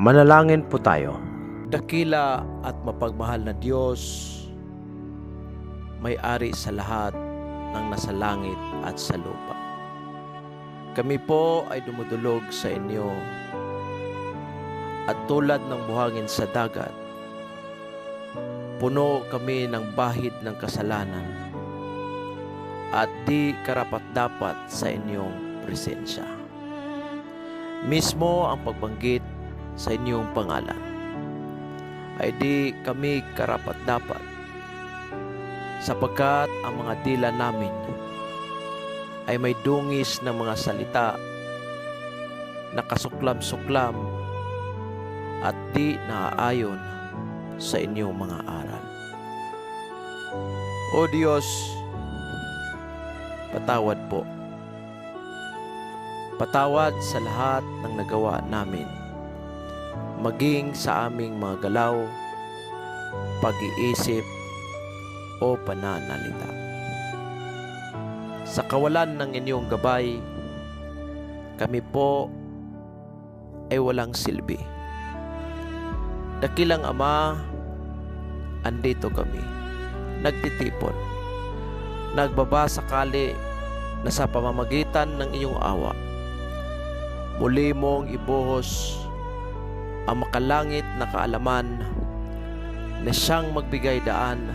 Manalangin po tayo. Dakila at mapagmahal na Diyos, may-ari sa lahat ng nasa langit at sa lupa. Kami po ay dumudulog sa inyo at tulad ng buhangin sa dagat, puno kami ng bahid ng kasalanan at di karapat-dapat sa inyong presensya. Mismo ang pagbanggit sa inyong pangalan ay di kami karapat-dapat, sapagkat ang mga dila namin ay may dungis ng mga salita na kasuklam-suklam at di naaayon sa inyong mga aral. O Diyos, patawad po. Patawad sa lahat ng nagawa namin, maging sa aming mga galaw, pag-iisip o pananalita. Sa kawalan ng inyong gabay, kami po ay walang silbi. Dakilang Ama, andito kami, nagtitipon, nagbabasakali na sa pamamagitan ng iyong awa, muli mong ibuhos ang makalangit na kaalaman na siyang magbigay daan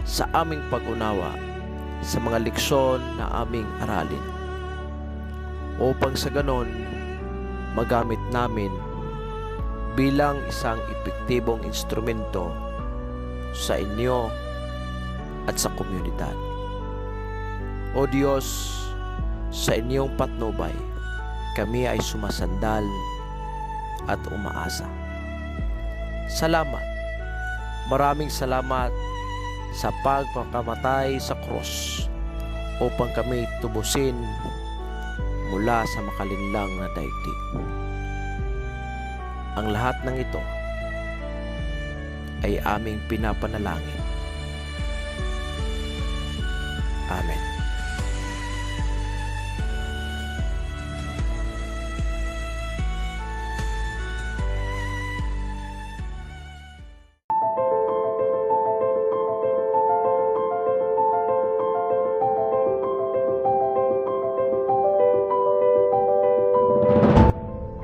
sa aming pag-unawa sa mga leksyon na aming aralin, upang sa ganon magamit namin bilang isang epektibong instrumento sa inyo at sa komunidad. O Diyos, sa inyong patnubay kami ay sumasandal at umaasa. Salamat. Maraming salamat sa pagpakamatay sa krus upang kami tubusin mula sa makalinlang na daigdig. Ang lahat ng ito ay aming pinapanalangin. Amen.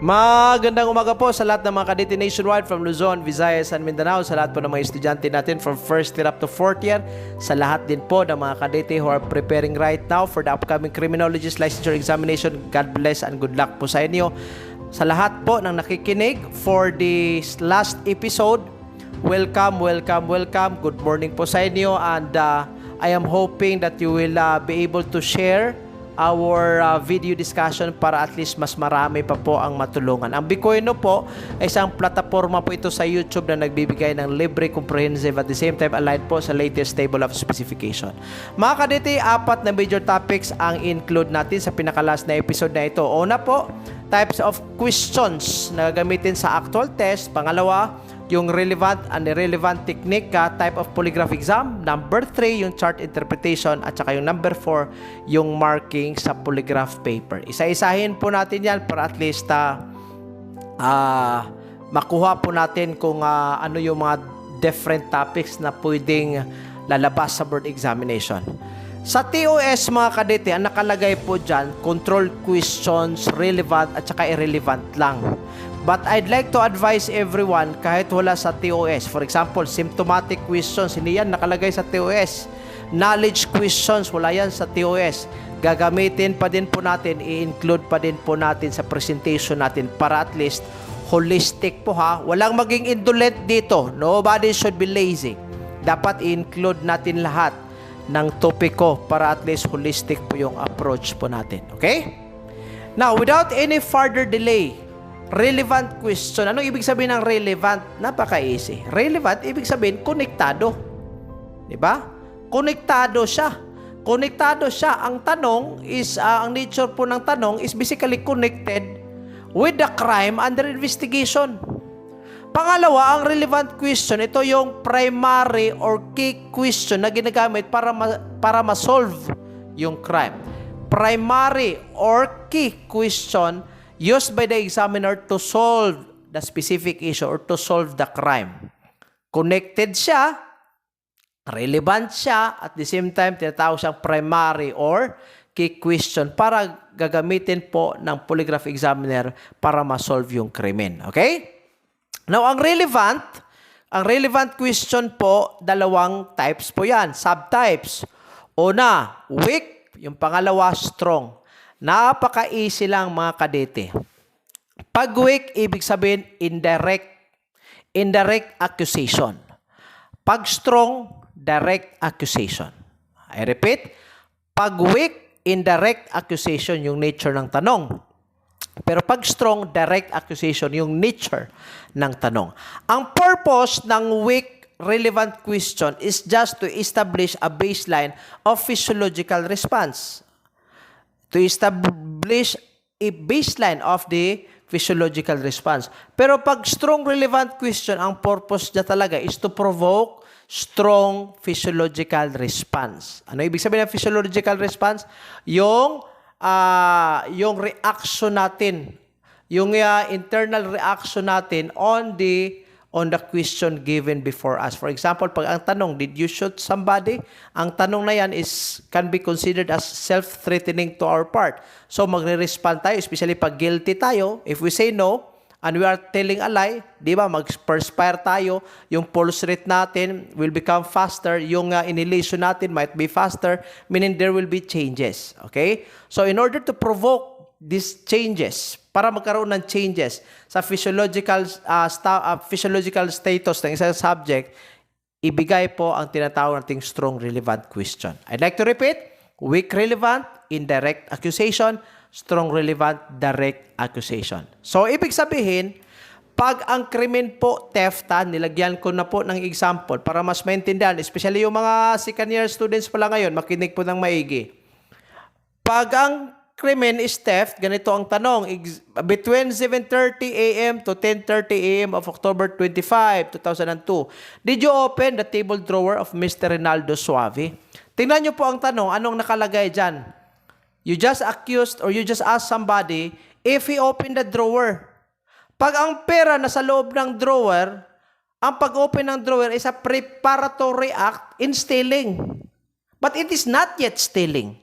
Magandang umaga po sa lahat ng mga kadete nationwide from Luzon, Visayas, and Mindanao, sa lahat po ng mga estudyante natin from first year up to fourth year, sa lahat din po ng mga kadete who are preparing right now for the upcoming criminologist licensure examination. God bless and good luck po sa inyo. Sa lahat po ng nakikinig for this last episode, welcome, welcome, welcome. Good morning po sa inyo, and I am hoping that you will be able to share our video discussion para at least mas marami pa po ang matulungan. Ang Bikoyno po ay isang plataforma po ito sa YouTube na nagbibigay ng libre, comprehensive, at the same time aligned po sa latest table of specification. Mga kadete, 4 na major topics ang include natin sa pinakalas na episode na ito. Una po, types of questions na gagamitin sa actual test. Pangalawa, yung relevant and irrelevant technique type of polygraph exam. Number 3, yung chart interpretation. At saka yung number 4, yung marking sa polygraph paper. Isa-isahin po natin yan para at least makuha po natin kung ano yung mga different topics na pwedeng lalabas sa board examination. Sa TOS, mga kadete, ang nakalagay po dyan, control questions, relevant at saka irrelevant lang. But I'd like to advise everyone, kahit wala sa TOS, for example, symptomatic questions, hindi yan nakalagay sa TOS. Knowledge questions, wala yan sa TOS. Gagamitin pa din po natin, i-include pa din po natin sa presentation natin para at least holistic po ha. Walang maging indolent dito. Nobody should be lazy. Dapat i-include natin lahat ng topiko para at least holistic po yung approach po natin. Okay? Now, without any further delay, relevant question. Anong ibig sabihin ng relevant? Napaka-easy. Relevant, ibig sabihin, konektado. Diba? Konektado siya. Konektado siya. Ang tanong is, ang nature po ng tanong is basically connected with the crime under investigation. Pangalawa, ang relevant question, ito yung primary or key question na ginagamit para ma-solve yung crime. Primary or key question used by the examiner to solve the specific issue or to solve the crime. Connected siya, relevant siya, at the same time, tinatawag siyang primary or key question para gagamitin po ng polygraph examiner para ma-solve yung krimen. Okay? Now, ang relevant question po, dalawang types po yan, subtypes. Una, weak. Yung pangalawa, strong. Napaka-easy lang mga kadete. Pag weak, ibig sabihin indirect accusation. Pag strong, direct accusation. I repeat, pag weak, indirect accusation yung nature ng tanong. Pero pag strong, direct accusation yung nature ng tanong. Ang purpose ng weak relevant question is just to establish a baseline of physiological response. To establish a baseline of the physiological response. Pero pag strong relevant question, ang purpose niya talaga is to provoke strong physiological response. Ano ibig sabihin ng physiological response? Yung reaction natin, yung internal reaction natin on the question given before us. For example, pag ang tanong, did you shoot somebody? Ang tanong na yan can be considered as self-threatening to our part. So, magre-respond tayo, especially pag guilty tayo. If we say no, and we are telling a lie, di ba, mag-perspire tayo, yung pulse rate natin will become faster, yung inhalation natin might be faster, meaning there will be changes. Okay? So, in order to provoke these changes, para magkaroon ng changes sa physiological status ng isang subject, ibigay po ang tinatawag nating strong relevant question. I'd like to repeat, weak relevant, indirect accusation, strong relevant, direct accusation. So, ibig sabihin, pag ang krimen po, theftan, nilagyan ko na po ng example para mas maintindihan, especially yung mga second year students pala ngayon, makinig po ng maigi. Pag ang krimen is theft, ganito ang tanong, between 7:30 a.m. to 10:30 a.m. of October 25, 2002, did you open the table drawer of Mr. Rinaldo Suave? Tingnan nyo po ang tanong, anong nakalagay dyan? You just accused or you just asked somebody if he opened the drawer. Pag ang pera nasa loob ng drawer, ang pag-open ng drawer is a preparatory act in stealing. But it is not yet stealing.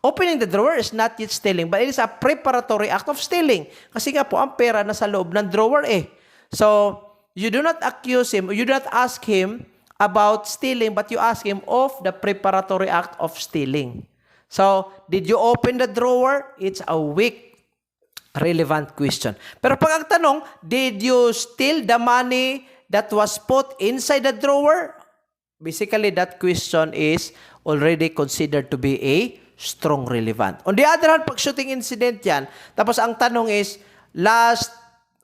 Opening the drawer is not yet stealing, but it is a preparatory act of stealing. Kasi nga po, ang pera nasa loob ng drawer eh. So, you do not accuse him, you do not ask him about stealing, but you ask him of the preparatory act of stealing. So, did you open the drawer? It's a weak, relevant question. Pero pag ang tanong, did you steal the money that was put inside the drawer? Basically, that question is already considered to be a strong relevant. On the other hand, pag shooting incident yan, tapos ang tanong is, last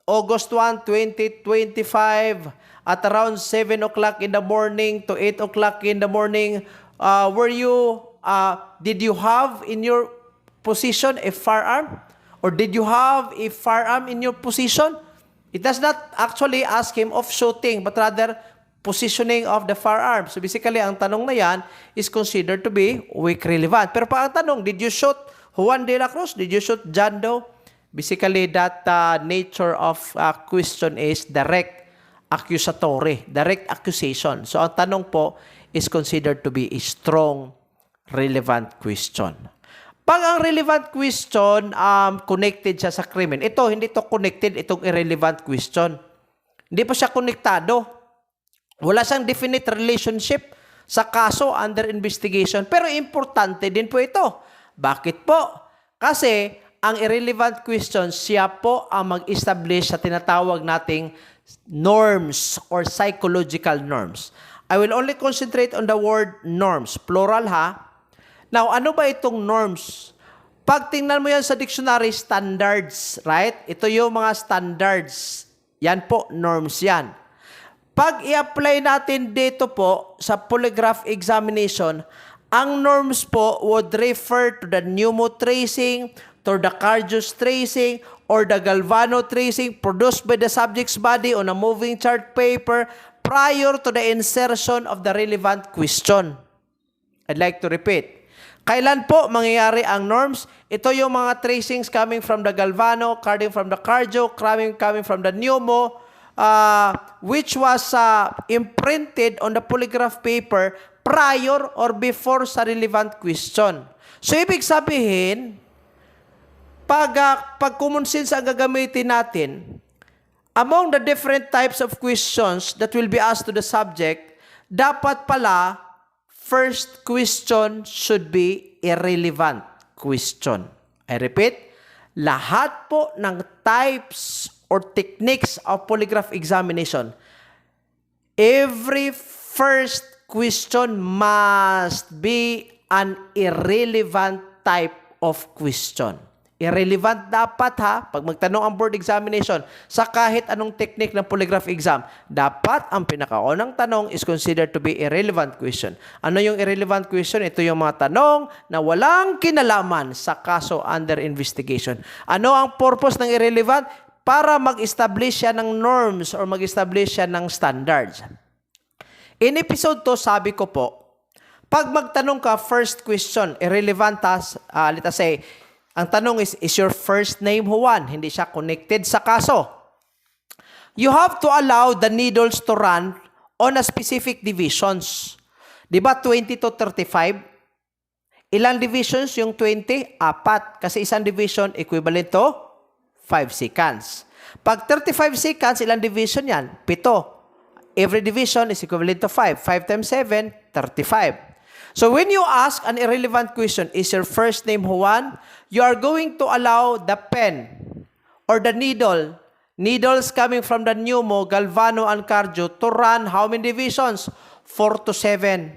August 1, 2025, at around 7 o'clock in the morning to 8 o'clock in the morning, did you have in your position a firearm? Or did you have a firearm in your position? It does not actually ask him of shooting, but rather positioning of the firearm. So basically, ang tanong na yan is considered to be weak relevant. Pero pa ang tanong, did you shoot Juan de la Cruz? Did you shoot John Doe? Basically, that nature of question is direct accusatory, direct accusation. So ang tanong po is considered to be a strong relevant question. Pag ang relevant question, connected siya sa krimen. Ito, hindi to connected, itong irrelevant question. Hindi pa siya konektado. Wala siyang definite relationship sa kaso under investigation. Pero importante din po ito. Bakit po? Kasi ang irrelevant question, siya po ang mag-establish sa tinatawag nating norms or psychological norms. I will only concentrate on the word norms. Plural ha. Now, ano ba itong norms? Pag tingnan mo yan sa dictionary, standards, right? Ito yung mga standards. Yan po, norms yan. Pag i-apply natin dito po sa polygraph examination, ang norms po would refer to the pneumotracing, to the Cardius tracing, or the Galvano tracing produced by the subject's body on a moving chart paper prior to the insertion of the relevant question. I'd like to repeat. Kailan po mangyayari ang norms? Ito yung mga tracings coming from the Galvano, coming from the Cardio, coming from the Pneumo, which was imprinted on the polygraph paper prior or before sa relevant question. So, ibig sabihin, pag common sense ang gagamitin natin, among the different types of questions that will be asked to the subject, dapat pala, first question should be irrelevant question. I repeat, lahat po ng types or techniques of polygraph examination, every first question must be an irrelevant type of question. Irrelevant dapat pag magtanong ang board examination sa kahit anong technique ng polygraph exam, dapat ang pinakaunang tanong is considered to be irrelevant question. Ano yung irrelevant question? Ito yung mga tanong na walang kinalaman sa kaso under investigation. Ano ang purpose ng irrelevant? Para mag-establish siya ng norms or mag-establish siya ng standards. In episode 2, sabi ko po, pag magtanong ka, first question, irrelevant, let us say, ang tanong is your first name Juan? Hindi siya connected sa kaso. You have to allow the needles to run on a specific divisions. Di ba 20 to 35? Ilang divisions yung 20? 4. Kasi isang division equivalent to 5 seconds. Pag 35 seconds, ilang division yan? 7. Every division is equivalent to 5. 5 times 7, 35. So when you ask an irrelevant question, is your first name Juan? You are going to allow the pen or the needles coming from the Pneumo, Galvano, and Cardio to run how many divisions? 4 to 7.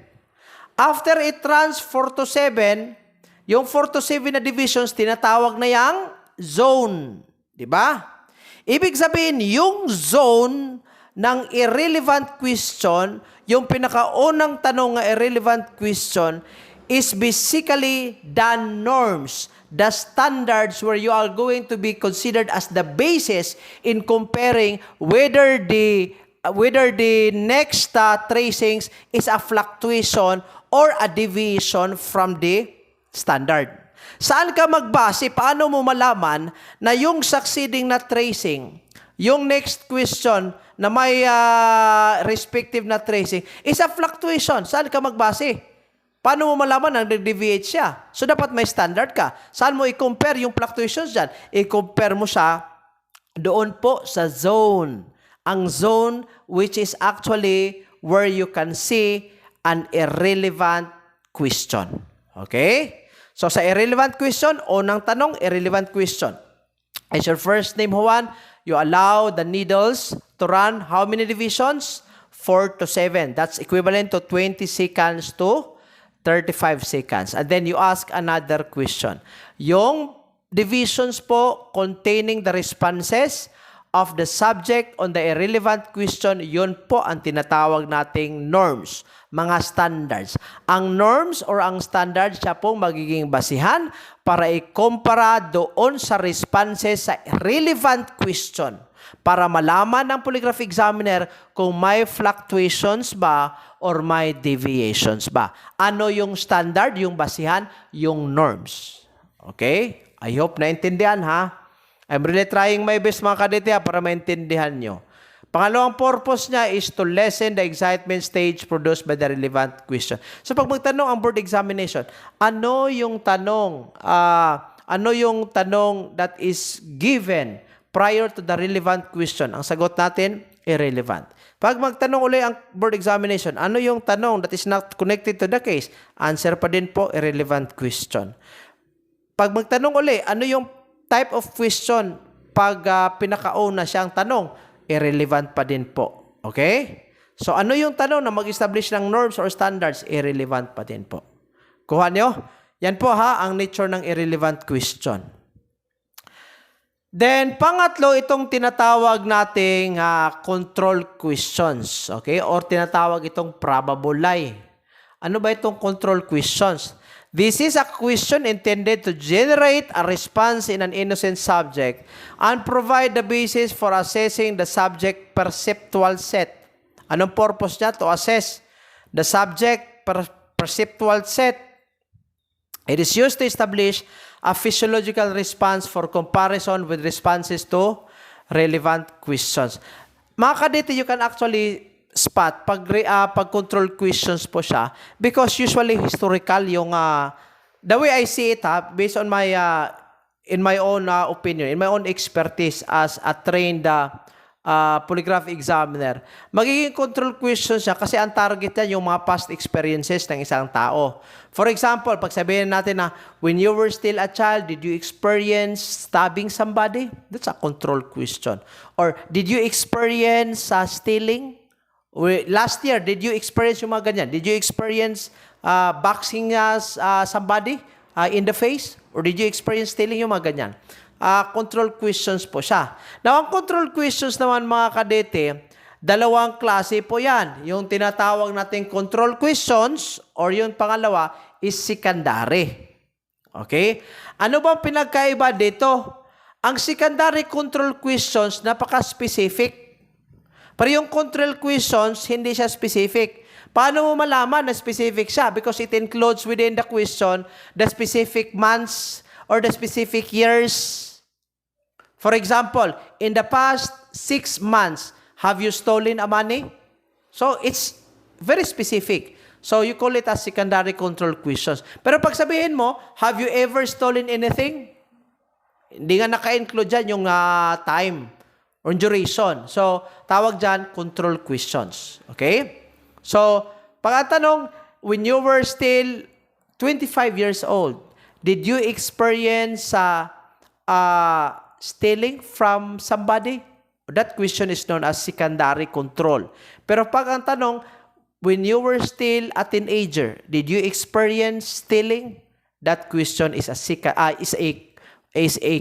After it runs 4 to 7, yung 4 to 7 na divisions, tinatawag na yang zone. Diba? Ibig sabihin, yung zone ng irrelevant question, yung pinakaunang tanong na irrelevant question is basically the norms, the standards where you are going to be considered as the basis in comparing whether the next tracings is a fluctuation or a deviation from the standard. Saan ka magbase? Paano mo malaman na yung succeeding na tracing, yung next question na may respective na tracing, is a fluctuation. Saan ka magbase? Paano mo malaman na nag-deviate siya? So, dapat may standard ka. Saan mo i-compare yung fluctuations dyan? I-compare mo siya doon po sa zone. Ang zone which is actually where you can see an irrelevant question. Okay? So, sa irrelevant question, unang tanong, irrelevant question. Is your first name Juan? You allow the needles to run how many divisions? 4 to 7. That's equivalent to 20 seconds to 35 seconds. And then you ask another question. Yung divisions po containing the responses of the subject on the irrelevant question, yun po ang tinatawag nating norms, mga standards. Ang norms or ang standards, siya pong magiging basihan para ikumpara doon sa responses sa relevant question para malaman ng polygraph examiner kung may fluctuations ba or may deviations ba. Ano yung standard, yung basihan, yung norms. Okay? I hope naintindihan I'm really trying my best mga kadete para maintindihan nyo. Pangalawang purpose niya is to lessen the excitement stage produced by the relevant question. So pag magtanong ang board examination, ano yung tanong that is given prior to the relevant question? Ang sagot natin, irrelevant. Pag magtanong uli ang board examination, ano yung tanong that is not connected to the case? Answer pa din po, irrelevant question. Pag magtanong uli, ano yung type of question pag pinakauna siyang tanong? Irrelevant pa din po. Okay? So, ano yung tanong na mag-establish ng norms or standards? Irrelevant pa din po. Kuha nyo? Yan po ang nature ng irrelevant question. Then, pangatlo, itong tinatawag nating control questions. Okay? Or tinatawag itong probable lie. Ano ba itong control questions? This is a question intended to generate a response in an innocent subject and provide the basis for assessing the subject perceptual set. Anong purpose niya? To assess the subject perceptual set. It is used to establish a physiological response for comparison with responses to relevant questions. Mga kadete, you can actually spot pag control questions po siya because usually historical yung the way I see it based on my in my own opinion, in my own expertise as a trained polygraph examiner, magiging control question siya kasi ang target niya yung mga past experiences ng isang tao. For example, pag sabihin natin na, when you were still a child, did you experience stabbing somebody? That's a control question. Or, did you experience stealing? Last year, did you experience yung mga ganyan? Did you experience boxing somebody in the face? Or did you experience stealing yung mga ganyan? Control questions po siya. Now, ang control questions naman mga kadete, dalawang klase po yan. Yung tinatawag nating control questions or yung pangalawa is secondary. Okay? Ano ba pinagkaiba dito? Ang secondary control questions, napaka-specific. Pero yung control questions, hindi siya specific. Paano mo malaman na specific siya? Because it includes within the question the specific months or the specific years. For example, in the past 6 months, have you stolen a money? So, it's very specific. So, you call it as secondary control questions. Pero pag sabihin mo, have you ever stolen anything? Hindi nga naka-include dyan yung time or duration. So, tawag dyan, control questions. Okay? So, pag ang tanong, when you were still 25 years old, did you experience stealing from somebody? That question is known as secondary control. Pero pag ang tanong, when you were still a teenager, did you experience stealing? That question is a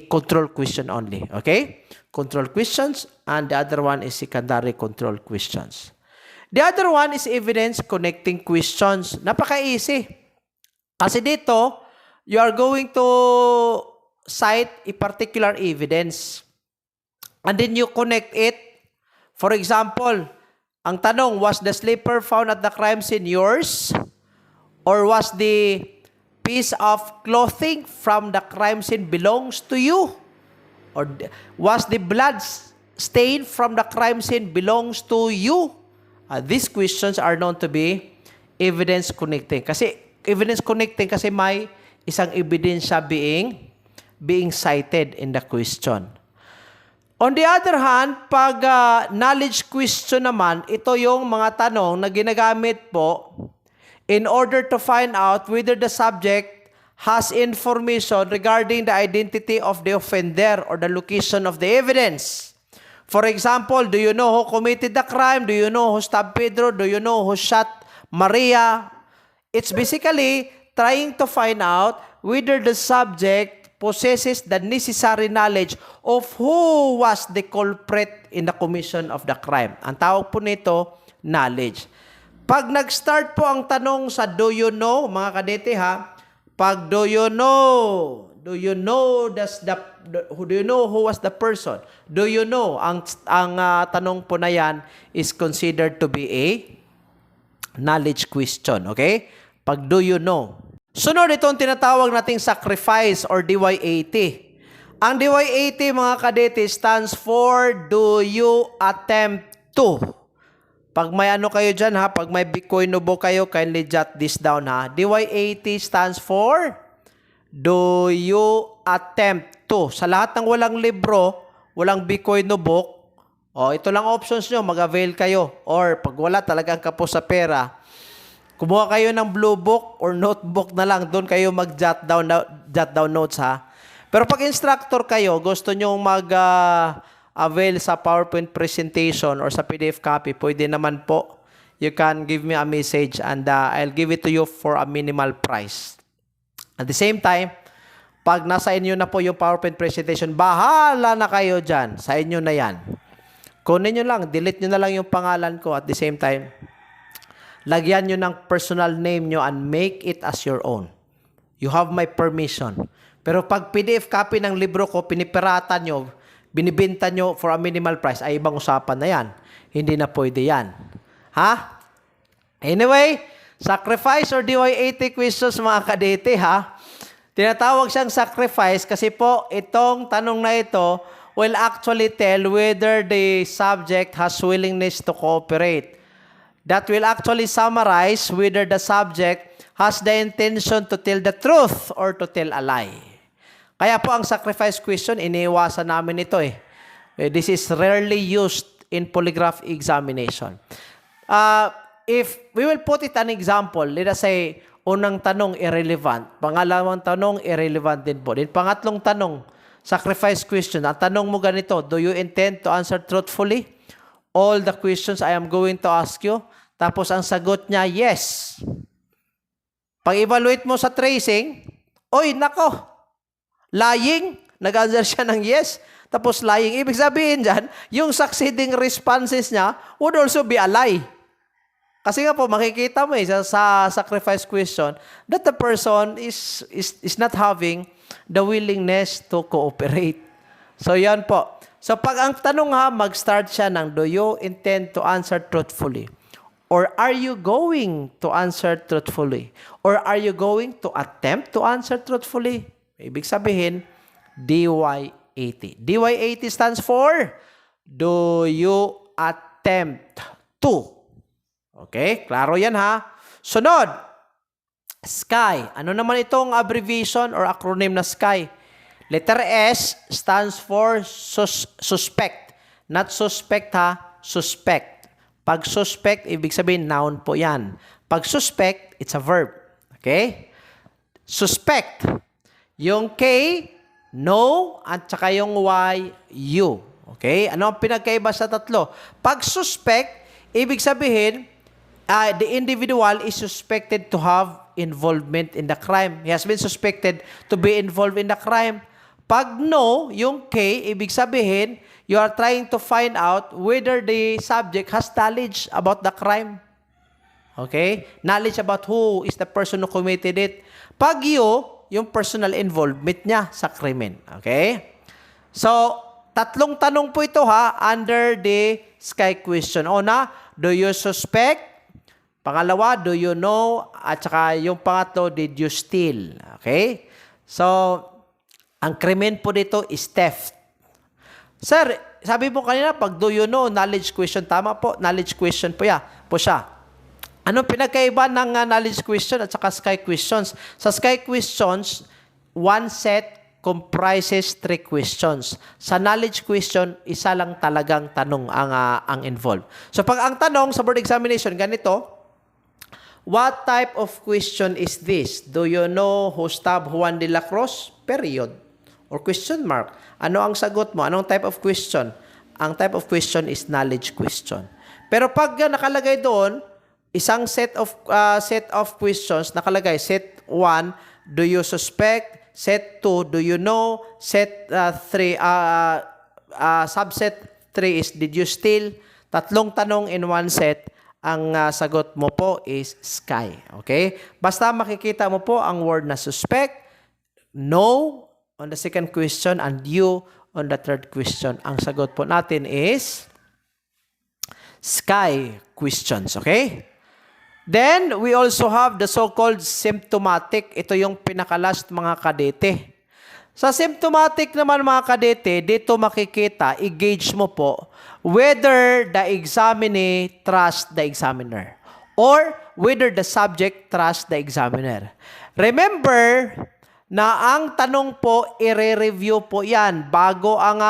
control question only. Okay? Control questions, and the other one is secondary control questions. The other one is evidence connecting questions. Napaka-easy. Kasi dito, you are going to cite a particular evidence. And then you connect it. For example, ang tanong, was the slipper found at the crime scene yours? Or was the piece of clothing from the crime scene belongs to you? Or was the blood stain from the crime scene belongs to you? These questions are known to be evidence connecting. Kasi evidence connecting kasi may isang ebidensya being cited in the question. On the other hand, pag knowledge question naman, ito yung mga tanong na ginagamit po in order to find out whether the subject has information regarding the identity of the offender or the location of the evidence. For example, do you know who committed the crime? Do you know who stabbed Pedro? Do you know who shot Maria? It's basically trying to find out whether the subject possesses the necessary knowledge of who was the culprit in the commission of the crime. Ang tawag po nito, knowledge. Pag nag-start po ang tanong sa do you know, mga kadete pag do you know who was the person? Do you know? Ang tanong po na yan is considered to be a knowledge question. Okay? Pag do you know. Sunod itong tinatawag nating sacrifice or DY80. Ang DY80 mga kadete stands for do you attempt to. Pag may ano kayo dyan pag may Bitcoin Nubo kayo, kindly jot this down DY80 stands for do you attempt to. Sa lahat ng walang libro, walang Bitcoin Nubo, ito lang options nyo, mag-avail kayo. Or pag wala talagang kapos sa pera, kumuha kayo ng blue book or notebook na lang. Doon kayo mag-jot down notes Pero pag instructor kayo, gusto nyo mag-avail sa PowerPoint presentation or sa PDF copy, pwede naman po. You can give me a message and I'll give it to you for a minimal price. At the same time, pag nasa inyo na po yung PowerPoint presentation, bahala na kayo dyan. Sa inyo na yan. Kunin nyo lang, delete nyo na lang yung pangalan ko at the same time. Lagyan nyo ng personal name nyo and make it as your own. You have my permission. Pero pag PDF copy ng libro ko, pinipirata nyo, binibenta nyo for a minimal price, ay ibang usapan na yan. Hindi na pwede yan. Anyway, sacrifice or DY80 questions mga kadete Tinatawag siyang sacrifice kasi po itong tanong na ito will actually tell whether the subject has willingness to cooperate. That will actually summarize whether the subject has the intention to tell the truth or to tell a lie. Kaya po ang sacrifice question, iniiwasan namin ito eh. This is rarely used in polygraph examination. If we will put it an example, let us say, unang tanong, irrelevant. Pangalawang tanong, irrelevant din po. Then pangatlong tanong, sacrifice question. Ang tanong mo ganito, do you intend to answer truthfully all the questions I am going to ask you? Tapos ang sagot niya, yes. Pag-evaluate mo sa tracing, oy, nako, lying, nag-answer siya ng yes. Tapos lying, ibig sabihin dyan, yung succeeding responses niya would also be a lie. Kasi nga po, makikita mo sa sacrifice question that the person is not having the willingness to cooperate. So, yan po. So, pag ang tanong mag-start siya ng, do you intend to answer truthfully? Or are you going to answer truthfully? Or are you going to attempt to answer truthfully? Ibig sabihin, DY80. DY80 stands for, do you attempt to? Okay, klaro yan ha. Sunod, SKY. Ano naman itong abbreviation or acronym na SKY? Letter S stands for suspect. Not suspect ha, suspect. Pag suspect, ibig sabihin noun po yan. Pag suspect, it's a verb. Okay? Suspect. Yung K, no, at saka yung Y, you. Okay? Ano ang pinagkaiba sa tatlo? Pag suspect, ibig sabihin, the individual is suspected to have involvement in the crime. He has been suspected to be involved in the crime. Pag no, yung K, ibig sabihin, you are trying to find out whether the subject has knowledge about the crime. Okay? Knowledge about who is the person who committed it. Pag you, yung personal involvement niya sa krimen. Okay? So, tatlong tanong po ito under the SKY question. Una, do you suspect? Pangalawa, do you know? At saka yung pangatlo, did you steal? Okay? So, ang krimen po dito is theft. Sir, sabi mo kanina, pag do you know, knowledge question. Tama po, knowledge question po siya. Anong pinagkaiba ng knowledge question at saka SKY questions? Sa SKY questions, one set comprises 3 questions. Sa knowledge question, isa lang talagang tanong ang involved. So, pag ang tanong sa board examination, ganito, what type of question is this? Do you know who stabbed Juan de la Cruz? Period. Or question mark. Ano ang sagot mo? Anong type of question? Ang type of question is knowledge question. Pero pag nakalagay doon, isang set of questions nakalagay. Set 1, do you suspect? Set 2, do you know? Set 3, subset 3 is, did you steal? Tatlong tanong in one set. Ang sagot mo po is SKY. Okay? Basta makikita mo po ang word na suspect, no on the second question, and you on the third question. Ang sagot po natin is SKY questions. Okay? Then, we also have the so-called symptomatic. Ito yung pinakalast mga kadete. Sa symptomatic naman mga kadete, dito makikita, i-gauge mo po whether the examinee trusts the examiner or whether the subject trusts the examiner. Remember na ang tanong po, i-review po yan bago ang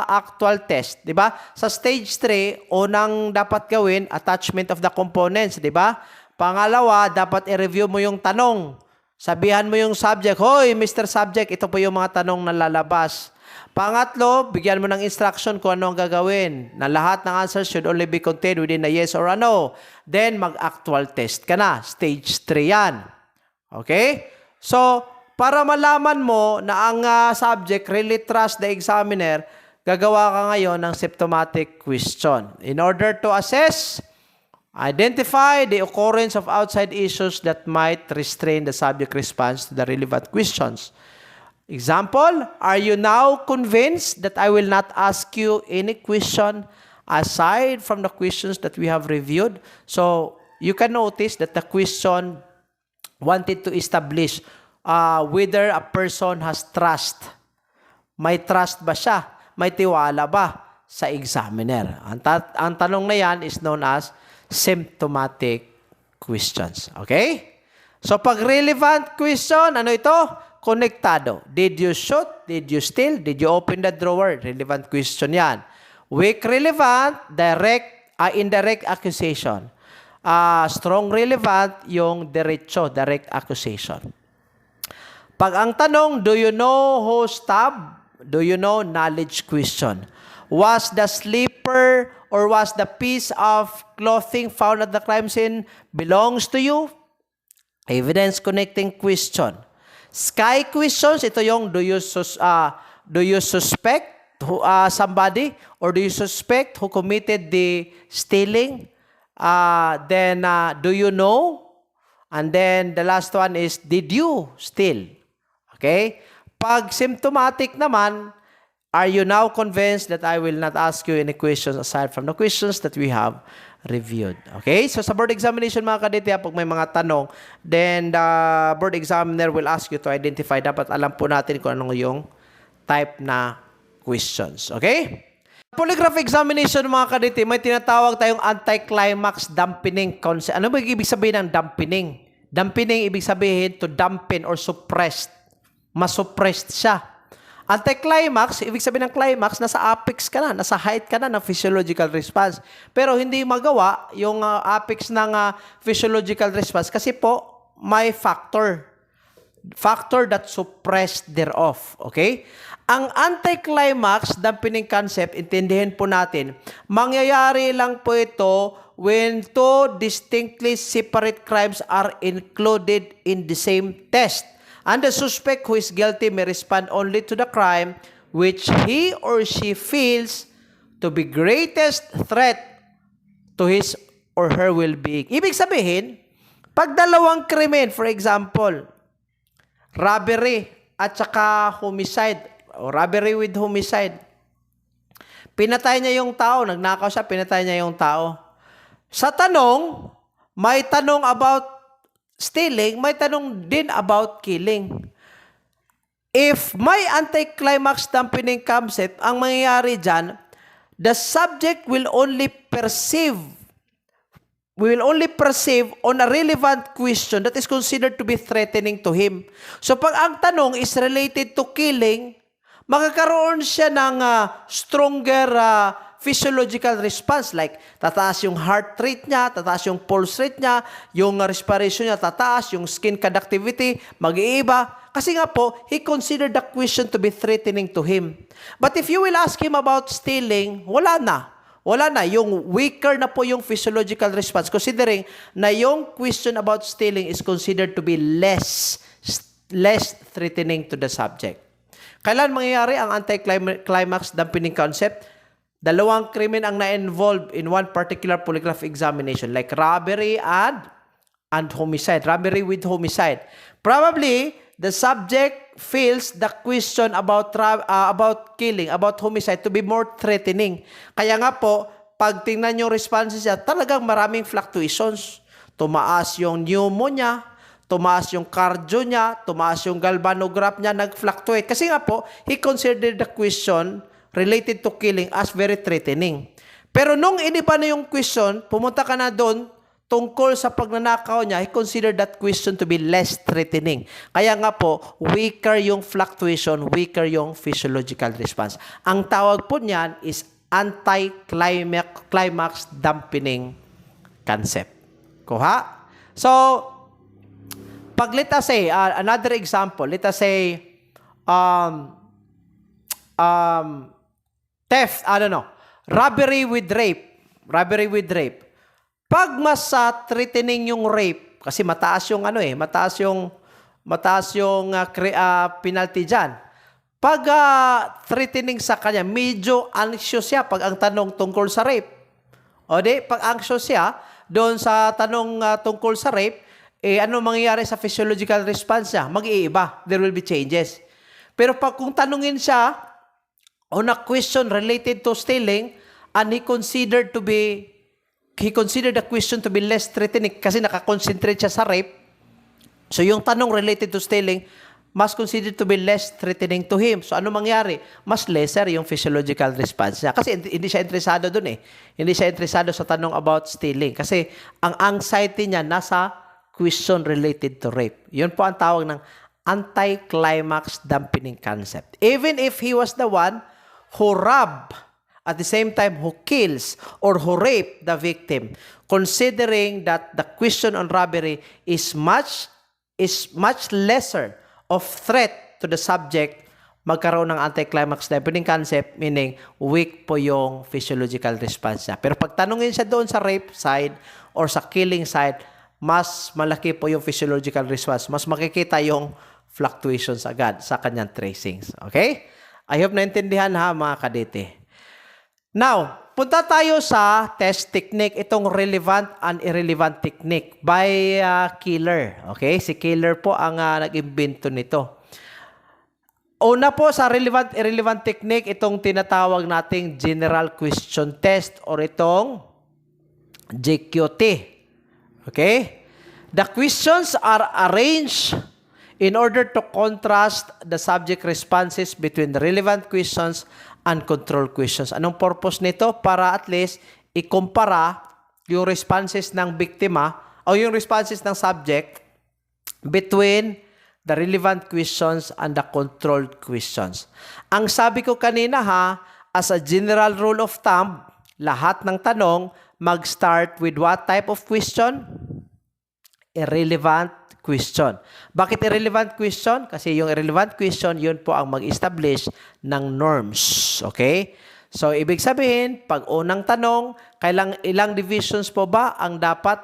actual test. Diba? Sa stage 3, unang dapat gawin, attachment of the components. Diba? Pangalawa, dapat i-review mo yung tanong. Sabihan mo yung subject, hoy, Mr. Subject, ito po yung mga tanong na lalabas. Pangatlo, bigyan mo ng instruction kung ano ang gagawin. Na lahat ng answers should only be contained within a yes or a no. Then, mag-actual test ka na. Stage 3 yan. Okay? So, para malaman mo na ang subject really trust the examiner, gagawa ka ngayon ng symptomatic question. In order to assess, identify the occurrence of outside issues that might restrain the subject response to the relevant questions. Example, are you now convinced that I will not ask you any question aside from the questions that we have reviewed? So, you can notice that the question wanted to establish whether a person has trust. May trust ba siya? May tiwala ba sa examiner? Ang tanong na yan is known as symptomatic questions. Okay? So, pag relevant question, ano ito? Konektado. Did you shoot? Did you steal? Did you open the drawer? Relevant question yan. Weak relevant, indirect accusation. Strong relevant, yung direct accusation. Pag ang tanong, do you know who stabbed? Do you know? Knowledge question. Was the slipper or was the piece of clothing found at the crime scene belongs to you? Evidence connecting question. Sky questions, ito yung do you suspect somebody or do you suspect who committed the stealing? Then do you know? And then the last one is did you steal? Okay? Pag symptomatic naman, are you now convinced that I will not ask you any questions aside from the questions that we have reviewed? Okay? So sa board examination mga kaditya, pag may mga tanong, then the board examiner will ask you to identify. Dapat alam po natin kung anong yung type na questions. Okay? Polygraph examination mga kaditya, may tinatawag tayong anti-climax dampening concept. Ano ba ibig sabihin ng dampening? Dampening ibig sabihin to dampen or suppressed. Masuppressed siya. Anti-climax, ibig sabihin ng climax, nasa apex ka na, nasa height ka na ng physiological response. Pero hindi magawa yung apex ng physiological response kasi po may factor that suppressed thereof. Okay? Ang anti-climax dampening concept, intindihin po natin, mangyayari lang po ito when two distinctly separate crimes are included in the same test. And the suspect who is guilty may respond only to the crime which he or she feels to be greatest threat to his or her well-being. Ibig sabihin, pag dalawang krimen, for example, robbery at saka homicide, o robbery with homicide, pinatay niya yung tao, nagnakaw siya, pinatay niya yung tao. Sa tanong, may tanong about stealing, may tanong din about killing. If may anti-climax dampening concept, ang mangyayari dyan, the subject will only perceive on a relevant question that is considered to be threatening to him. So pag ang tanong is related to killing, magkakaroon siya ng stronger physiological response, like tataas yung heart rate niya, tataas yung pulse rate niya, yung respiration niya tataas, yung skin conductivity mag-iiba. Kasi nga po, he considered the question to be threatening to him. But if you will ask him about stealing, wala na. Wala na. Yung weaker na po yung physiological response, considering na yung question about stealing is considered to be less threatening to the subject. Kailan mangyayari ang anti-climax dampening concept? Dalawang krimen ang na-involve in one particular polygraph examination, like robbery and homicide. Robbery with homicide. Probably, the subject feels the question about killing, about homicide to be more threatening. Kaya nga po, pag tingnan yung responses niya, talagang maraming fluctuations. Tumaas yung pneumonia, tumaas yung cardio niya, tumaas yung galvanograph niya, nag-fluctuate. Kasi nga po, he considered the question related to killing as very threatening. Pero nung iniba na yung question, pumunta ka na doon tungkol sa pagnanakaw niya, he considered that question to be less threatening. Kaya nga po, weaker yung fluctuation, weaker yung physiological response. Ang tawag po niyan is anti-climax dampening concept. Kuha? So, pag let us say, another example, let us say, theft, robbery with rape. Robbery with rape. Pag mas threatening yung rape, kasi mataas yung penalty dyan. Pag threatening sa kanya, medyo anxious siya pag ang tanong tungkol sa rape. O di, pag anxious siya, doon sa tanong tungkol sa rape, ano mangyayari sa physiological response niya? Mag-iiba. There will be changes. Pero pag kung tanungin siya, on a question related to stealing, and he considered the question to be less threatening kasi nakakonsentrate siya sa rape. So yung tanong related to stealing must considered to be less threatening to him. So ano mangyari? Mas lesser yung physiological response niya. Kasi hindi siya interesado dun eh. Hindi siya interesado sa tanong about stealing. Kasi ang anxiety niya nasa question related to rape. Yun po ang tawag ng anti-climax dampening concept. Even if he was the one who robbed, at the same time who kills or who raped the victim, considering that the question on robbery is much lesser of threat to the subject, magkaroon ng anti-climax dampening concept, meaning weak po yung physiological response niya. Pero pag tanungin siya doon sa rape side or sa killing side, mas malaki po yung physiological response. Mas makikita yung fluctuations agad sa kanyang tracings. Okay? I hope naintindihan ha mga kadete. Now, punta tayo sa test technique, itong relevant and irrelevant technique by Killer. Okay? Si Killer po ang nag-imbento nito. Una po sa relevant, irrelevant technique, itong tinatawag nating general question test or itong GQT. Okay? The questions are arranged in order to contrast the subject responses between the relevant questions and control questions. Anong purpose nito? Para at least ikumpara yung responses ng biktima o yung responses ng subject between the relevant questions and the controlled questions. Ang sabi ko kanina ha, as a general rule of thumb, lahat ng tanong mag-start with what type of question? Irrelevant question. Bakit irrelevant question? Kasi yung irrelevant question, yun po ang mag-establish ng norms. Okay? So, ibig sabihin, pag unang tanong, ilang divisions po ba ang dapat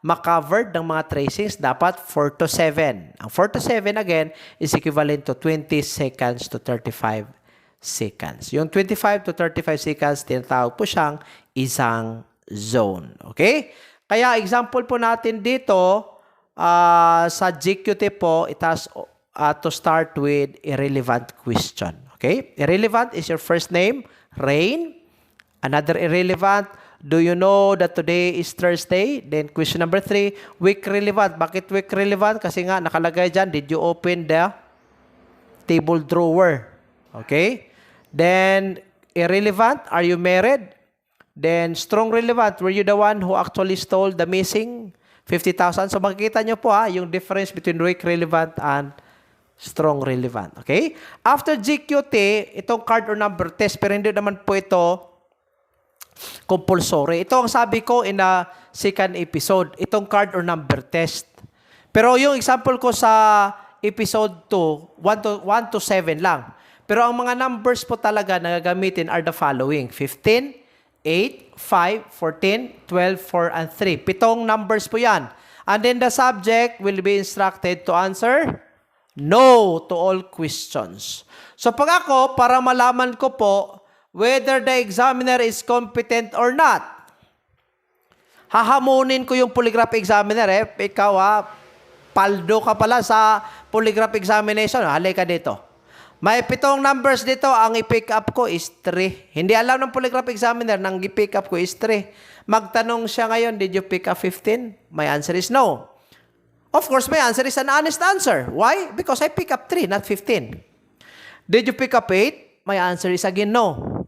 ma-covered ng mga tracings? Dapat 4 to 7. Ang 4 to 7, again, is equivalent to 20 seconds to 35 seconds. Yung 25 to 35 seconds, tinatawag po siyang isang zone. Okay? Kaya, example po natin dito, sa GQT po, it has to start with irrelevant question. Okay? Irrelevant is your first name, Rain. Another irrelevant, do you know that today is Thursday? Then question number 3, week relevant. Bakit week relevant? Kasi nga nakalagay dyan, did you open the table drawer? Okay? Then irrelevant, are you married? Then strong relevant, were you the one who actually stole the missing 50,000. So makikita nyo po yung difference between weak relevant and strong relevant. Okay? After GQT, itong card or number test, pero hindi naman po ito compulsory. Ito ang sabi ko in the second episode, itong card or number test. Pero yung example ko sa episode 2, 1 to 7 lang. Pero ang mga numbers po talaga na gagamitin are the following: 15, 8, 5, 14, 12, 4, and 3. 7 numbers po yan. And then the subject will be instructed to answer no to all questions. So pag ako, para malaman ko po whether the examiner is competent or not, hahamunin ko yung polygraph examiner. Ikaw paldo ka pala sa polygraph examination. Halika dito. May 7 numbers dito, ang i-pick up ko is 3. Hindi alam ng polygraph examiner, nang i-pick up ko is 3. Magtanong siya ngayon, did you pick up 15? My answer is no. Of course, my answer is an honest answer. Why? Because I pick up 3, not 15. Did you pick up 8? My answer is again no.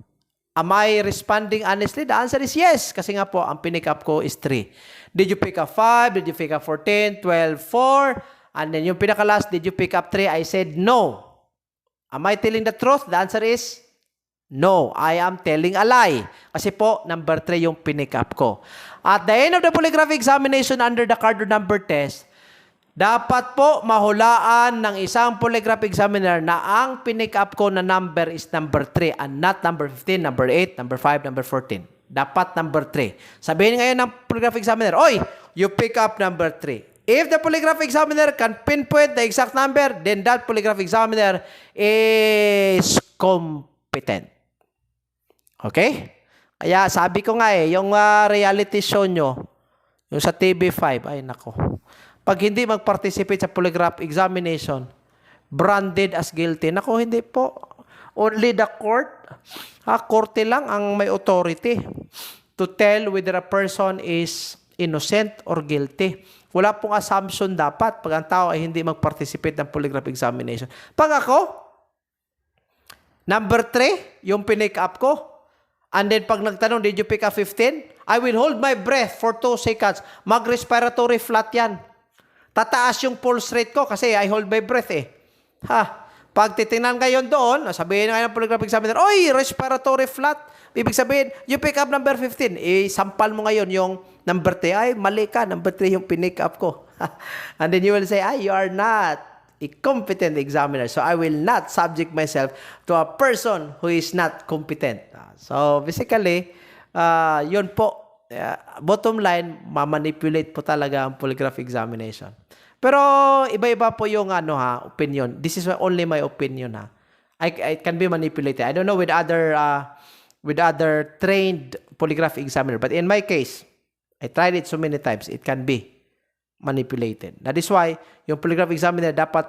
Am I responding honestly? The answer is yes. Kasi nga po, ang pinick up ko is 3. Did you pick up 5? Did you pick up 14, 12, 4? And then yung pinaka-last, did you pick up 3? I said no. Am I telling the truth? The answer is no. I am telling a lie. Kasi po, number 3 yung pinick up ko. At the end of the polygraph examination under the card or number test, dapat po mahulaan ng isang polygraph examiner na ang pinick up ko na number is number 3 and not number 15, number 8, number 5, number 14. Dapat number 3. Sabihin ngayon ng polygraph examiner, oy, you pick up number 3. If the polygraph examiner can pinpoint the exact number, then that polygraph examiner is competent. Okay? Kaya sabi ko nga yung reality show nyo, yung sa TV5, ay nako. Pag hindi mag-participate sa polygraph examination, branded as guilty. Nako, hindi po. Only the court. Korte lang ang may authority to tell whether a person is innocent or guilty. Wala pong assumption dapat pag ang tao ay hindi mag-participate ng polygraph examination. Pag ako, number 3, yung pinake up ko. And then pag nagtanong, did you pick up 15? I will hold my breath for 2 seconds. Mag-respiratory flat yan. Tataas yung pulse rate ko kasi I hold my breath eh. Pag titingnan ngayon doon, sabihin ngayon ng polygraph examiner, oy, respiratory flat. Ibig sabihin, you pick up number 15. Sampal mo ngayon yung number 3. Ay, mali ka. Number 3 yung pinick up ko. And then you will say, you are not a competent examiner. So I will not subject myself to a person who is not competent. So basically, yun po. Bottom line, mamanipulate po talaga ang polygraph examination. Pero iba-iba po yung opinion. This is only my opinion It can be manipulated. I don't know with other trained polygraph examiner, but in my case, I tried it so many times. It can be manipulated. That is why yung polygraph examiner dapat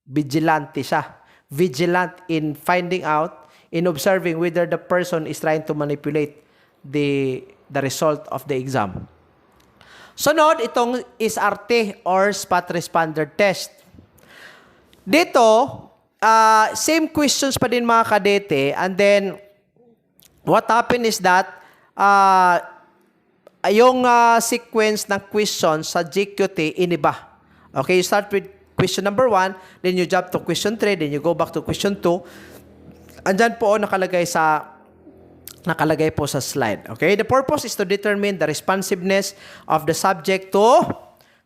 vigilante siya. Vigilant in finding out, in observing whether the person is trying to manipulate the result of the exam. Sunod, itong SRT or Spot Responder Test. Dito, same questions pa din mga kadete, and then what happened is that yung sequence ng questions sa GQT iniba. Okay, you start with question number 1, then you jump to question 3, then you go back to question 2. Andyan po nakalagay po sa slide. Okay, the purpose is to determine the responsiveness of the subject to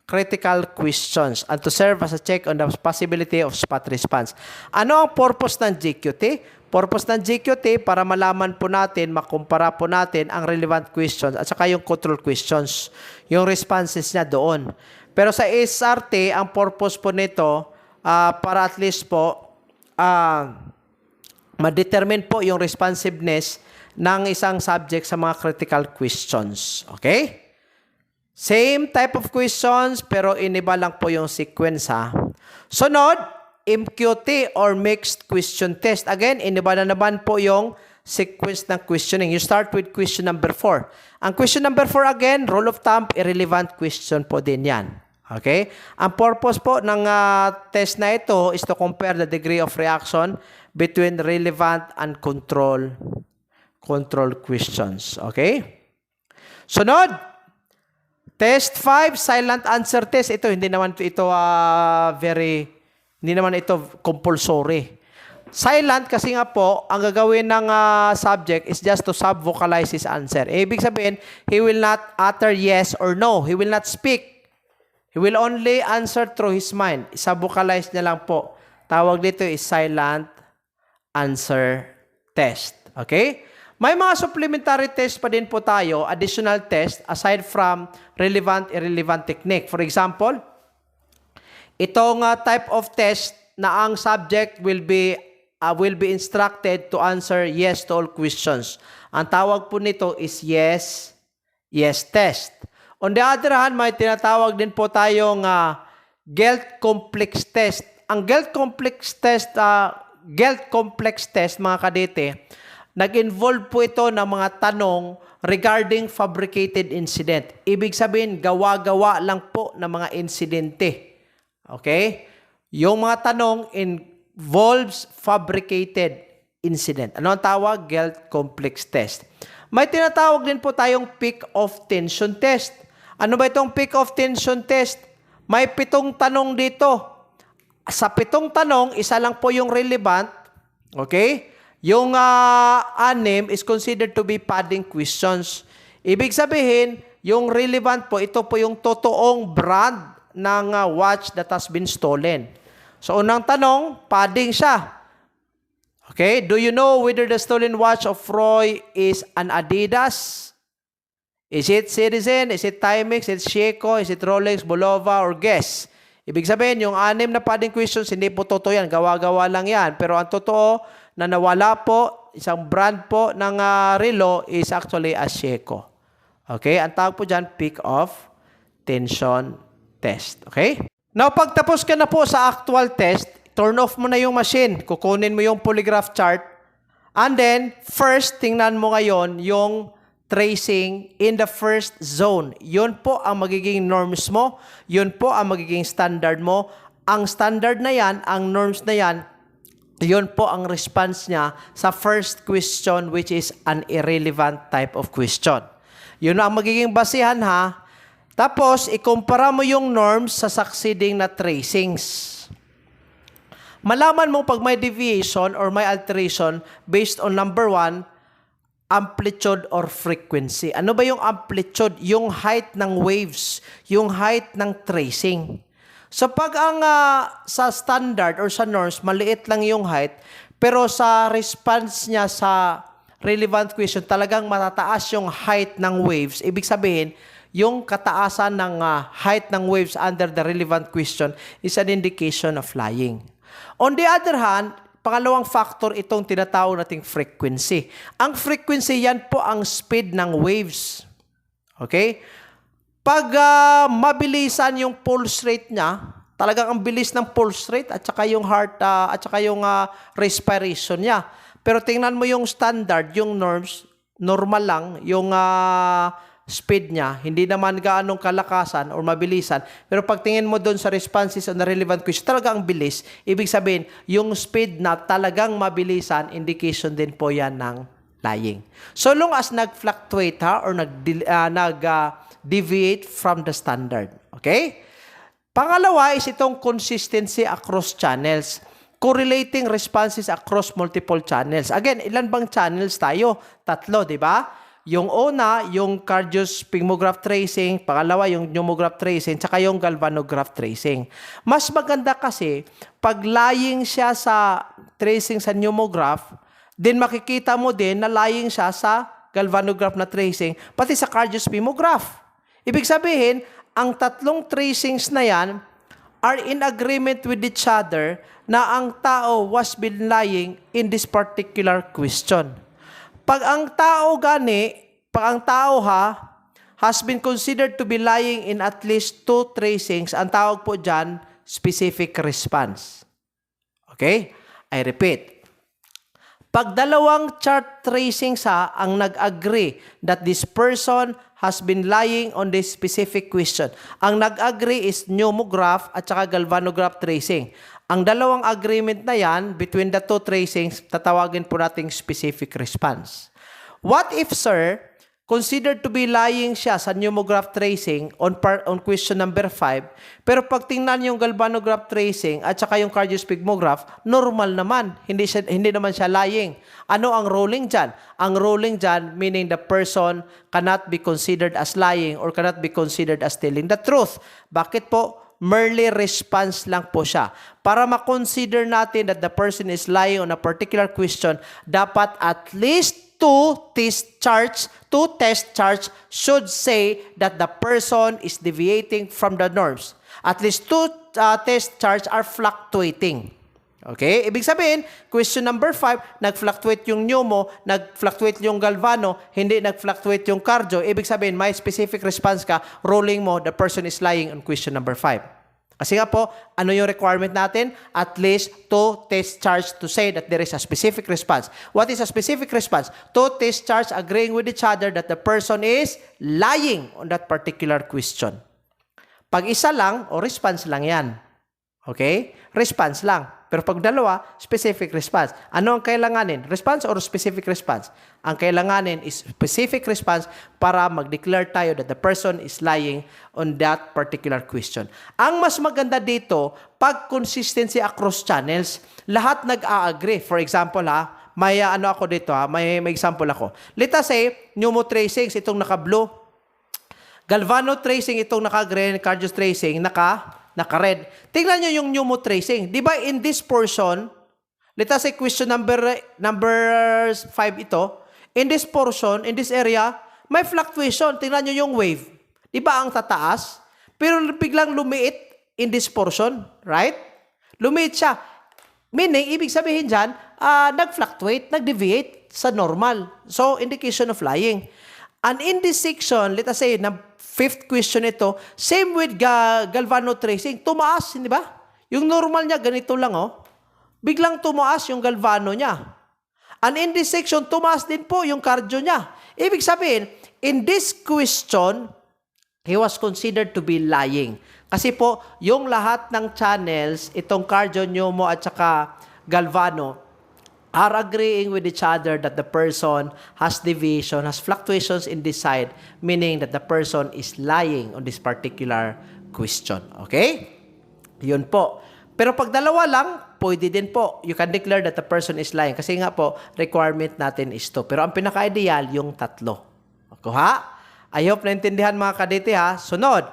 critical questions and to serve as a check on the possibility of spot response. Ano ang purpose ng GQT? Purpose ng GQT para malaman po natin, makumpara po natin ang relevant questions at saka yung control questions, yung responses niya doon. Pero sa SRT, ang purpose po nito para at least po ma-determine po yung responsiveness ng isang subject sa mga critical questions. Okay? Same type of questions, pero iniba lang po yung sequence Sunod, MQT or Mixed Question Test. Again, iniba na naman po yung sequence ng questioning. You start with question number 4. Ang question number 4 again, rule of thumb, irrelevant question po din yan. Okay? Ang purpose po ng test na ito is to compare the degree of reaction between relevant and control questions. Okay? Sunod, test 5, silent answer test. Ito, hindi naman ito compulsory. Silent kasi nga po, ang gagawin ng subject is just to sub-vocalize his answer. Ibig sabihin, he will not utter yes or no. He will not speak. He will only answer through his mind. Sub-vocalize niya lang po. Tawag dito is silent answer test. Okay? May mga supplementary test pa din po tayo, additional test, aside from relevant, irrelevant technique. For example, itong type of test na ang subject will be instructed to answer yes to all questions. Ang tawag po nito is yes test. On the other hand, may tinatawag din po tayong Gelt complex test. Ang Gelt complex test, mga kadete, nag-involve po ito ng mga tanong regarding fabricated incident. Ibig sabihin, gawa-gawa lang po ng mga insidente. Okay? Yung mga tanong involves fabricated incident. Ano ang tawag? Gelt complex test. May tinatawag din po tayong peak of tension test. Ano ba itong peak of tension test? May 7 tanong dito. Sa 7 tanong, isa lang po yung relevant. Okay? Yung 6 is considered to be padding questions. Ibig sabihin, yung relevant po, ito po yung totoong brand ng watch that has been stolen. So, unang tanong, padding siya. Okay, do you know whether the stolen watch of Roy is an Adidas? Is it Citizen? Is it Timex? Is it Seiko? Is it Rolex, Bulova, or Guess? Ibig sabihin, yung 6 na padding questions, hindi po totoo yan. Gawa-gawa lang yan. Pero ang totoo, na nawala po, isang brand po ng relo is actually a Seiko. Okay? Ang tawag po dyan, peak of tension test. Okay? Now, pagtapos ka na po sa actual test, turn off mo na yung machine. Kukunin mo yung polygraph chart. And then, first, tingnan mo ngayon yung tracing in the first zone. Yun po ang magiging norms mo. Yun po ang magiging standard mo. Ang standard na yan, ang norms na yan, yun po ang response niya sa first question, which is an irrelevant type of question. Yun ang magiging basihan, ha. Tapos, ikumpara mo yung norms sa succeeding na tracings. Malaman mo pag may deviation or may alteration based on number 1, amplitude or frequency. Ano ba yung amplitude? Yung height ng waves, yung height ng tracing. So pag ang sa standard or sa norms, maliit lang yung height, pero sa response niya sa relevant question, talagang matataas yung height ng waves. Ibig sabihin, yung kataasan ng height ng waves under the relevant question is an indication of lying. On the other hand, pangalawang factor itong tinatawag nating frequency. Ang frequency, yan po ang speed ng waves. Okay? Pag mabilisan yung pulse rate niya, talagang ang bilis ng pulse rate at saka yung heart at saka yung respiration niya. Pero tingnan mo yung standard, yung norms, normal lang yung speed niya, hindi naman gaanong kalakasan or mabilisan. Pero pagtingin mo doon sa responses on the relevant question, talagang bilis. Ibig sabihin, yung speed na talagang mabilisan, indication din po yan ng lying. So long as nag-fluctuate or nag-deviate from the standard. Okay? Pangalawa is itong consistency across channels. Correlating responses across multiple channels. Again, ilan bang channels tayo? 3, di ba? Yung una, yung cardiosphingograph tracing, pangalawa, yung pneumograph tracing, tsaka yung galvanograph tracing. Mas maganda kasi, pag lying siya sa tracing sa pneumograph, din makikita mo din na lying siya sa galvanograph na tracing, pati sa cardiosphingograph. Ibig sabihin, ang 3 tracings na yan are in agreement with each other na ang tao was been lying in this particular question. Pag ang tao has been considered to be lying in at least 2 tracings, ang tawag po dyan, specific response. Okay? I repeat. Pag dalawang chart tracings ang nag-agree that this person has been lying on this specific question, ang nag-agree is pneumograph at saka galvanograph tracing. Ang dalawang agreement na yan, between the 2 tracings, tatawagin po nating specific response. What if, sir, considered to be lying siya sa pneumograph tracing on question number 5, pero pag tingnan yung galvanograph tracing at saka yung cardiosphingograph, normal naman. Hindi naman siya lying. Ano ang ruling dyan? Ang ruling dyan, meaning the person cannot be considered as lying or cannot be considered as telling the truth. Bakit po? Merely response lang po siya. Para ma-consider natin that the person is lying on a particular question, dapat at least 2 test charts should say that the person is deviating from the norms. At least 2 test charts are fluctuating. Okay? Ibig sabihin, question number 5, nag-fluctuate yung pneumo, nag-fluctuate yung galvano, hindi nag-fluctuate yung cardio. Ibig sabihin, may specific response ka, ruling mo, the person is lying on question number 5. Kasi nga po, ano yung requirement natin? At least 2 test charts to say that there is a specific response. What is a specific response? 2 test charts agreeing with each other that the person is lying on that particular question. Pag isa lang, o response lang yan. Okay? Response lang. Pero pag dalawa, specific response. Ano ang kailanganin? Response or specific response? Ang kailanganin is specific response para mag-declare tayo that the person is lying on that particular question. Ang mas maganda dito, pag consistency across channels, lahat nag-a-agree. For example, may ako dito, may example ako. Let us say, pneumotracings, itong naka-blue. Galvano tracing, itong naka-green. Cardio tracing, naka-red. Tingnan nyo yung pneumotracing. Di ba in this portion, let us say question number 5 ito, in this portion, in this area, may fluctuation. Tingnan nyo yung wave. Di ba ang tataas? Pero biglang lumiit in this portion, right? Lumiit siya. Meaning, ibig sabihin dyan, nag-fluctuate, nag-deviate sa normal. So, indication of lying. And in this section, let us say, na 5th question ito, same with galvano tracing, tumaas, hindi ba? Yung normal niya, ganito lang, Biglang tumaas yung galvano niya. And in this section, tumaas din po yung cardio niya. Ibig sabihin, in this question, he was considered to be lying. Kasi po, yung lahat ng channels, itong Cardio, Newmo at saka Galvano, are agreeing with each other that the person has deviation, has fluctuations in this side, meaning that the person is lying on this particular question. Okay? Yun po. Pero pag dalawa lang, pwede din po. You can declare that the person is lying. Kasi nga po, requirement natin is 2. Pero ang pinaka-ideal, yung 3. Okay, ha? I hope naintindihan mga kadete ha. Sunod.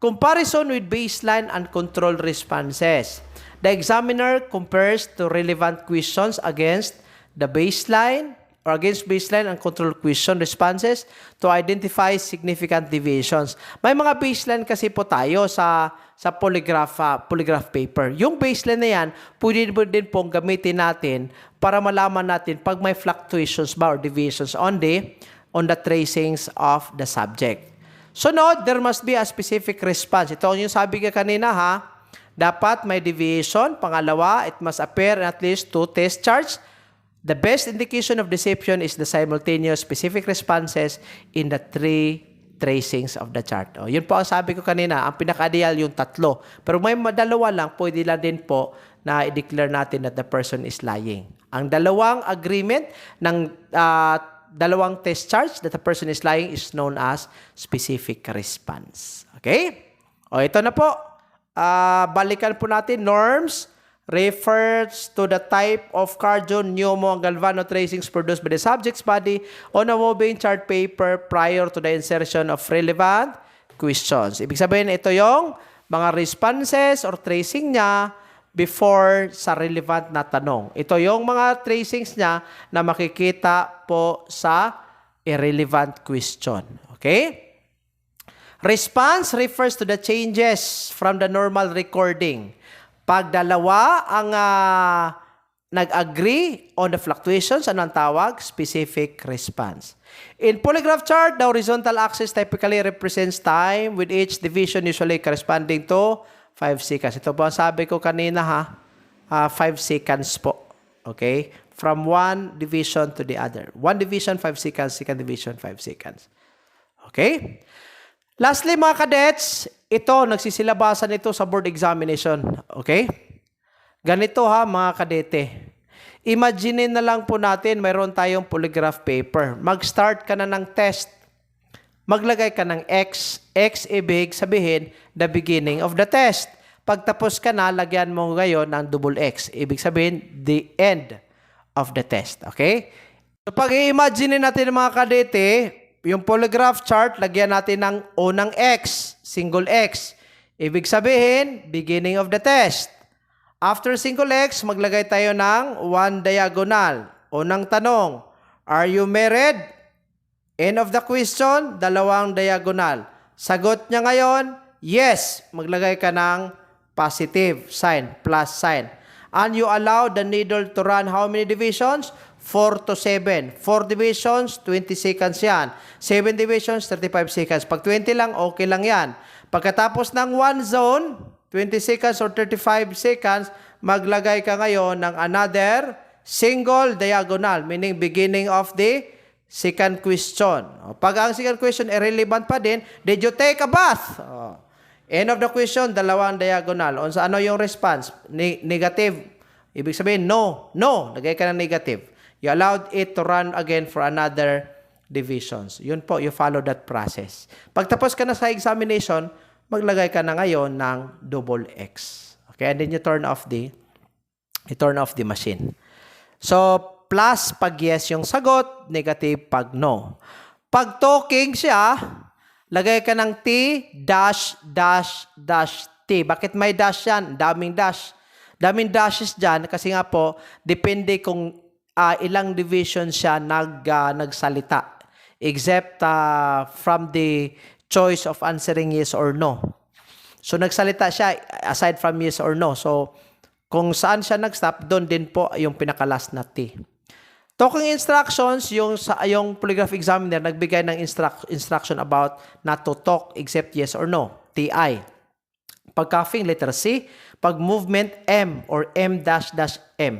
Comparison with baseline and control responses. The examiner compares to relevant questions against the baseline or against baseline and control question responses to identify significant deviations. May mga baseline kasi po tayo sa polygraph paper. Yung baseline na yan, pwede din pong gamitin natin para malaman natin pag may fluctuations ba or deviations on the tracings of the subject. Sunod, there must be a specific response. Ito yung sabi ka kanina ha, dapat may deviation. Pangalawa, it must appear in at least 2 test charts. The best indication of deception is the simultaneous specific responses in the 3 tracings of the chart. O, yun po ang sabi ko kanina, ang pinaka-ideal yung 3. Pero may dalawa lang, pwede lang din po na i-declare natin that the person is lying. Ang dalawang agreement ng dalawang test charts that the person is lying is known as specific response. Okay? O, ito na po. Balikan po natin, norms refers to the type of Cardio, Newmo, and Galvano tracings produced by the subject's body on a moving chart paper prior to the insertion of relevant questions. Ibig sabihin, ito yung mga responses or tracing niya before sa relevant na tanong. Ito yung mga tracings niya na makikita po sa irrelevant question. Okay? Response refers to the changes from the normal recording. Pag dalawa ang nag-agree on the fluctuations, ano ang tawag? Specific response. In polygraph chart, the horizontal axis typically represents time with each division usually corresponding to 5 seconds. Ito po ang sabi ko kanina ha, 5 seconds po. Okay? From one division to the other. One division, 5 seconds. Second division, 5 seconds. Okay? Lastly, mga cadets, ito, nagsisilabasan ito sa board examination. Okay? Ganito ha, mga kadete. Imagine na lang po natin, mayroon tayong polygraph paper. Mag-start ka na ng test. Maglagay ka ng X. X ibig sabihin, the beginning of the test. Pagtapos ka na, lagyan mo ngayon ng double X. Ibig sabihin, the end of the test. Okay? So, pag i-imagine natin mga kadete, yung polygraph chart, lagyan natin ng unang X, single X. Ibig sabihin, beginning of the test. After single X, maglagay tayo ng 1 diagonal. Unang tanong, are you married? End of the question, 2 diagonal. Sagot niya ngayon, yes. Maglagay ka ng positive sign, plus sign. And you allow the needle to run how many divisions? 4 to 7. 4 divisions, 20 seconds yan. 7 divisions, 35 seconds. Pag 20 lang, okay lang yan. Pagkatapos ng 1 zone, 20 seconds or 35 seconds, maglagay ka ngayon ng another single diagonal, meaning beginning of the second question. Pag ang second question irrelevant pa din, did you take a bath? End of the question, 2 diagonal. Ano yung response? Negative. Ibig sabihin, no. No. Lagay ka ng negative. You allowed it to run again for another divisions. Yun po, you follow that process. Pagtapos ka na sa examination, maglagay ka na ngayon ng double X. Okay, and then you turn off the machine. So, plus pag yes yung sagot, negative pag no. Pag talking siya, lagay ka ng T, dash, dash, dash, T. Bakit may dash yan? Daming dash. Daming dashes dyan kasi nga po, depende kung ilang division siya nagsalita. Except from the choice of answering yes or no. So, nagsalita siya aside from yes or no. So, kung saan siya nag-stop, doon din po yung pinaka-last na T. Talking instructions, yung polygraph examiner nagbigay ng instruction about not to talk except yes or no. TI. Pag coughing, letter C. Pag movement, M or M-M.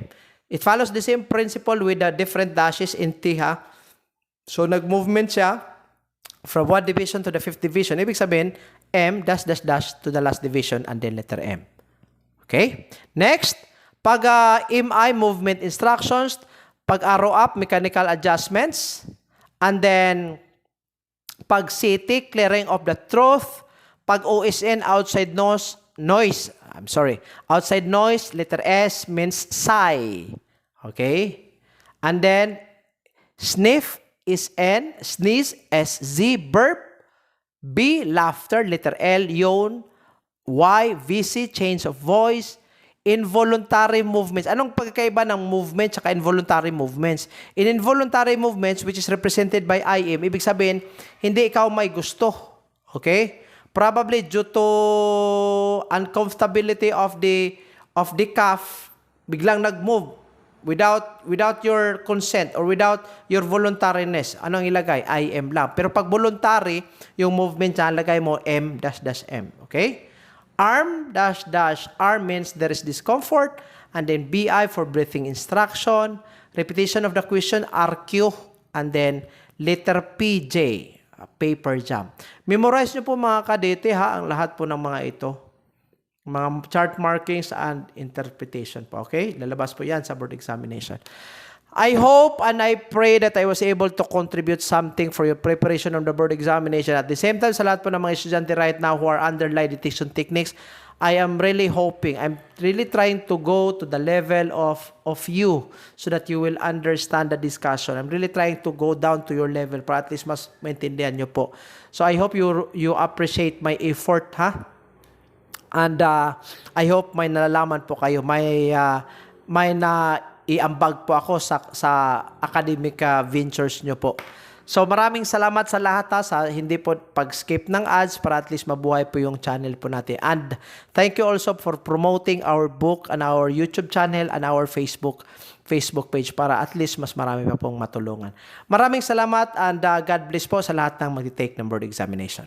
It follows the same principle with the different dashes in T, ha? So, nag-movement siya from 1 division to the 5th division. Ibig sabihin, M dash dash dash to the last division and then letter M. Okay? Next, pag MI, movement instructions, pag arrow up, mechanical adjustments, and then pag CT, clearing of the truth, pag OSN, outside outside noise, letter S means sigh. Okay? And then, sniff is N, sneeze, SZ, burp, B, laughter, letter L, yawn, Y, VC, change of voice, involuntary movements. Anong pagkaiba ng movement at involuntary movements? In involuntary movements, which is represented by IM, ibig sabihin, hindi ikaw may gusto. Okay? Probably due to uncomfortability of the calf, biglang nag-move without your consent or without your voluntariness. Anong ilagay? IM lang. Pero pag voluntary, yung movement niya, lagay mo M dash dash M. Okay? Arm dash dash R means there is discomfort, and then BI for breathing instruction, repetition of the question RQ, and then letter PJ, paper jam. Memorize nyo po mga kadete ha, ang lahat po ng mga ito. Mga chart markings and interpretation po. Okay? Lalabas po yan sa board examination. I hope and I pray that I was able to contribute something for your preparation of the board examination. At the same time, sa lahat po ng mga estudyante right now who are under lie detection techniques, I am really hoping, I'm really trying to go to the level of you so that you will understand the discussion. I'm really trying to go down to your level para at least mas maintindihan nyo po. So I hope you appreciate my effort, ha? And I hope may nalalaman po kayo, may iambag po ako sa academic ventures nyo po. So maraming salamat sa lahat ha, sa hindi po pag-skip ng ads para at least mabuhay po yung channel po natin. And thank you also for promoting our book and our YouTube channel and our Facebook page para at least mas marami pa pong matulungan. Maraming salamat and God bless po sa lahat ng mag-take ng board examination.